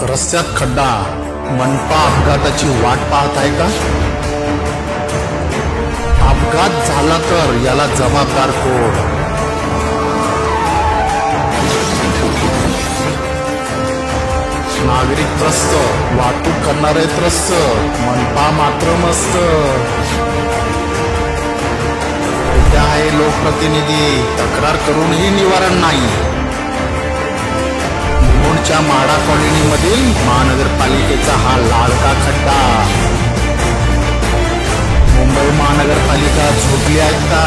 रस्त्यात खड्डा, मनपा अपघाताची वाट पाहत आहे का? अपघात झाला तर याला जबाबदार कोण? नागरिक त्रस्त, वाहतूक करणारे त्रस्त, मनपा मात्र मस्त. कुठे आहे लोकप्रतिनिधी? तक्रार करूनही निवारण नाही. मुंबईच्या माडा कॉलनीमधील महानगरपालिकेचा हा लाडका खड्डा. मुंबई महानगरपालिका झोपली आहे का?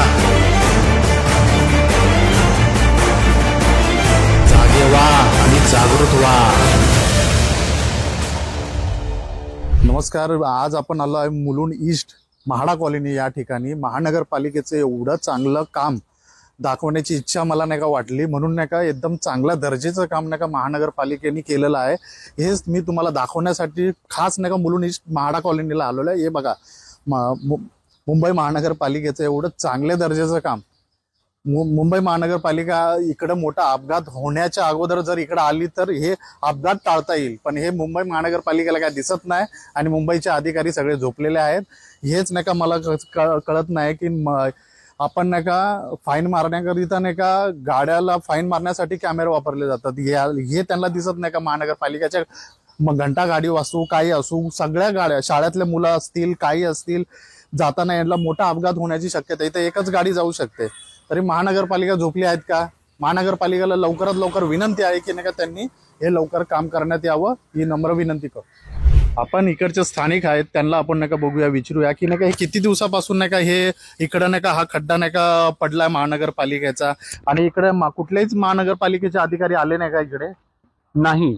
जागे व्हा आणि जागृत व्हा. नमस्कार, आज आपण आलो आहे मुलुंड ईस्ट म्हाडा कॉलनी या ठिकाणी. महानगरपालिकेचं एवढं चांगलं काम दाखवण्याची इच्छा मला नाही का वाटली, म्हणून नाही का एकदम चांगल्या दर्जाचं काम नाही का महानगरपालिकेने केलेलं आहे. हेच मी तुम्हाला दाखवण्यासाठी खास नाही का मुलुंड ईस्ट म्हाडा कॉलनीला आलेलो आहे. हे बघा, मुंबई महानगरपालिकेचं एवढं चांगल्या दर्जाचं काम. मुंबई महानगरपालिका इकडं मोठा अपघात होण्याच्या अगोदर जर इकडे आली तर हे अपघात टाळता येईल, पण हे मुंबई महानगरपालिकेला काय दिसत नाही आणि मुंबईचे अधिकारी सगळे झोपलेले आहेत. हेच नाही का मला कळत नाही की आपण नाही का फाईन मारण्याकरिता नाही का गाड्याला फाईन मारण्यासाठी कॅमेरे वापरले जातात, हे त्यांना दिसत नाही का? महानगरपालिकेच्या घंटा गाडी असू काही असू, सगळ्या गाड्या, शाळेतले मुलं असतील काही असतील, जाताना यांना मोठा अपघात होण्याची शक्यता. इथे एकच गाडी जाऊ शकते, तरी महानगरपालिका झोपली आहेत का? महानगरपालिकेला लवकरात लवकर विनंती आहे की नाही का त्यांनी हे लवकर काम करण्यात यावं, ही नम्र विनंती करतो. आपण इकडचे स्थानिक आहेत, त्यांना आपण नाही का बघूया, विचारूया की नाही का हे किती दिवसापासून नाही का हे इकडं नाही का हा खड्डा नाही का पडलाय महानगरपालिकेचा, आणि इकडे कुठल्याच महानगरपालिकेचे अधिकारी आले नाही का इकडे? नाही.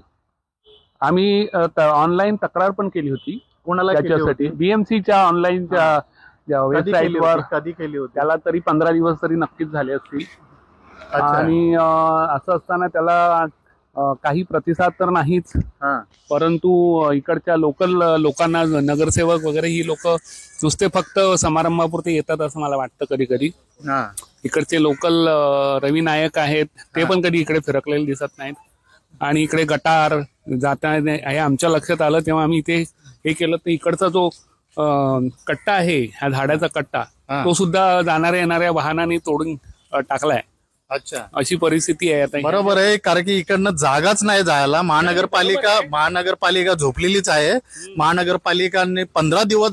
आम्ही ऑनलाईन तक्रार पण केली होती. कोणाला त्याच्यासाठी? बीएमसीच्या ऑनलाईनच्या वेबसाईटवर. कधी केली होती? त्याला तरी 15 दिवस तरी नक्कीच झाले असतील. आणि असं असताना त्याला काही प्रतिसाद तर नाहीच, परंतु इकडच्या लोकल लोकांना, नगरसेवक वगैरे ही लोक नुसते फक्त समारंभापुरते येतात असं मला वाटतं कधी कधी. इकडचे लोकल रवी नायक आहेत, ते पण कधी इकडे फिरकलेले दिसत नाहीत. आणि इकडे गटार जाताना हे आमच्या लक्षात आलं तेव्हा आम्ही इथे हे केलं. तर इकडचा जो कट्टा आहे, ह्या झाडाचा कट्टा, तो सुद्धा जाणाऱ्या येणाऱ्या वाहनांनी तोडून टाकलाय. अच्छा, अशी परिस्थिती आहे आता. बरोबर आहे, कारण की इकडनं जागाच नाही जायला. महानगरपालिका झोपलेलीच आहे. महानगरपालिकाने 15 दिवस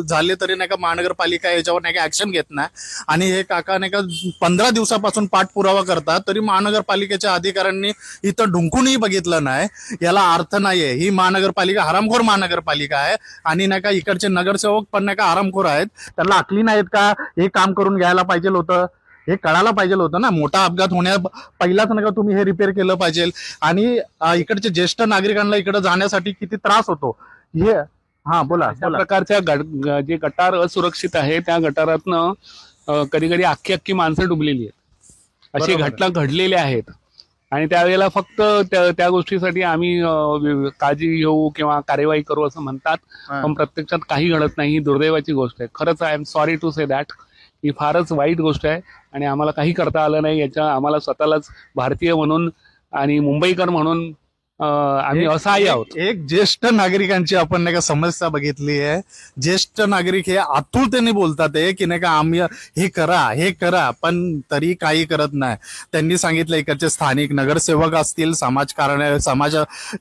झाले तरी नाही का महानगरपालिका याच्यावर नाही का ऍक्शन घेत नाही. आणि हे काका नाही का 15 दिवसापासून पाठपुरावा करतात, तरी महानगरपालिकेच्या अधिकाऱ्यांनी इथं ढुंकूनही बघितलं नाही. याला अर्थ नाहीये. ही महानगरपालिका हरामखोर महानगरपालिका आहे, आणि नाही का इकडचे नगरसेवक पण नाही का हरामखोर आहेत. त्यांना अकली नाहीत का? हे काम करून घ्यायला पाहिजे होतं, हे कळायला पाहिजे होतं ना. मोठा अपघात होण्या पहिलाच नका तुम्ही हे रिपेअर केलं पाहिजे. आणि इकडचे ज्येष्ठ नागरिकांना इकडे जाण्यासाठी किती त्रास होतो हे. बोला. अशा प्रकारच्या जे गटार असुरक्षित आहे, त्या गटारातनं कधी कधी अख्खी माणसं डुबलेली आहेत. अशी घटना घडलेल्या आहेत. आणि त्यावेळेला फक्त त्या गोष्टीसाठी आम्ही काळजी घेऊ किंवा कार्यवाही करू असं म्हणतात, पण प्रत्यक्षात काही घडत नाही. ही दुर्दैवाची गोष्ट आहे. खरंच I am sorry to say that. ही फारच वाईट गोष्ट आहे आणि आम्हाला काही करता आलं नाही. याच्या आम्हाला स्वतःलाच भारतीय म्हणून आणि मुंबईकर म्हणून आम्ही असहाय्य आहोत. एक ज्येष्ठ नागरिकांची आपण नाही का समस्या बघितली आहे. ज्येष्ठ नागरिक हे आतुरतेने बोलतात की नाही का आम्ही हे करा, पण तरी काही करत नाही. त्यांनी सांगितलं इकडचे स्थानिक नगरसेवक असतील,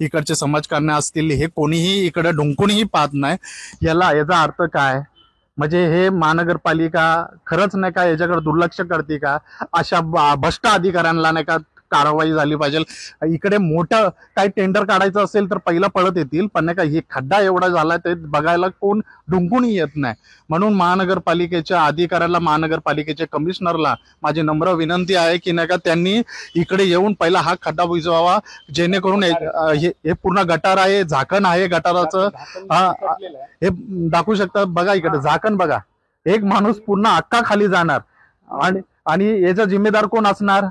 इकडचे समाजकारणे असतील, हे कोणीही इकडे ढुंकूनही पाहत नाही. याचा अर्थ काय? म्हणजे हे महानगरपालिका खरंच नाही का याच्याकडे दुर्लक्ष करते का? अशा भ्रष्ट अधिकाऱ्यांना नाही का कारवाई झाली पाहिजे. इकडे मोठं काही टेंडर काढायचं असेल तर पहिला पळत येतील, पण नाही का हे खड्डा एवढा झाला ते बघायला कोण ढुंकूनही येत नाही. म्हणून महानगरपालिकेच्या अधिकाऱ्याला, महानगरपालिकेच्या कमिशनरला माझी नम्र विनंती आहे की नाही का त्यांनी इकडे येऊन पहिला हा खड्डा बुजवावा, जेणेकरून हे पूर्ण गटार आहे, झाकण आहे गटाराचं, हे दाखवू शकता. बघा इकडे झाकण बघा, एक माणूस पूर्ण अख्खा खाली जाणार. आणि याचा जिम्मेदार कोण असणार?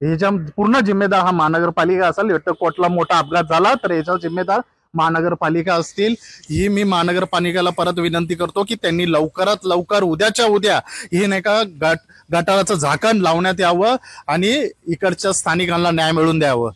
याच्या पूर्ण जिम्मेदार हा महानगरपालिका असेल. कोटला मोठा अपघात झाला तर याचा जिम्मेदार महानगरपालिका असतील. ही मी महानगरपालिकेला परत विनंती करतो की त्यांनी लवकरात लवकर उद्याच्या उद्या हे नाही का गटाराचं झाकण लावण्यात यावं आणि इकडच्या स्थानिकांना न्याय मिळवून द्यावं.